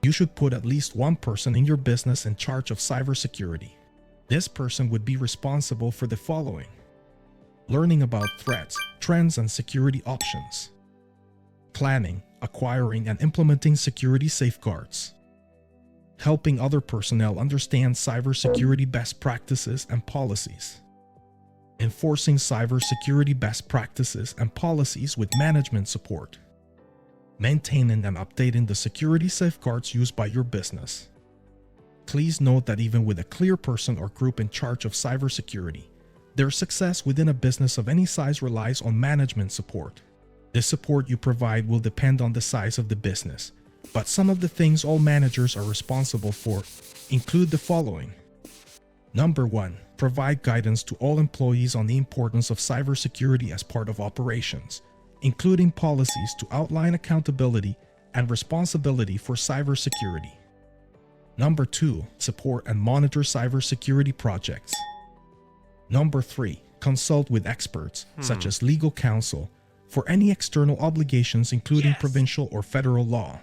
You should put at least one person in your business in charge of cybersecurity. This person would be responsible for the following: learning about threats, trends, and security options, planning, acquiring, and implementing security safeguards, helping other personnel understand cybersecurity best practices and policies, enforcing cybersecurity best practices and policies with management support, maintaining and updating the security safeguards used by your business. Please note that even with a clear person or group in charge of cybersecurity, their success within a business of any size relies on management support. The support you provide will depend on the size of the business, but some of the things all managers are responsible for include the following. Number 1. Provide guidance to all employees on the importance of cybersecurity as part of operations, including policies to outline accountability and responsibility for cybersecurity. Number 2. Support and monitor cybersecurity projects. Number 3. Consult with experts, such as legal counsel, for any external obligations including provincial or federal law.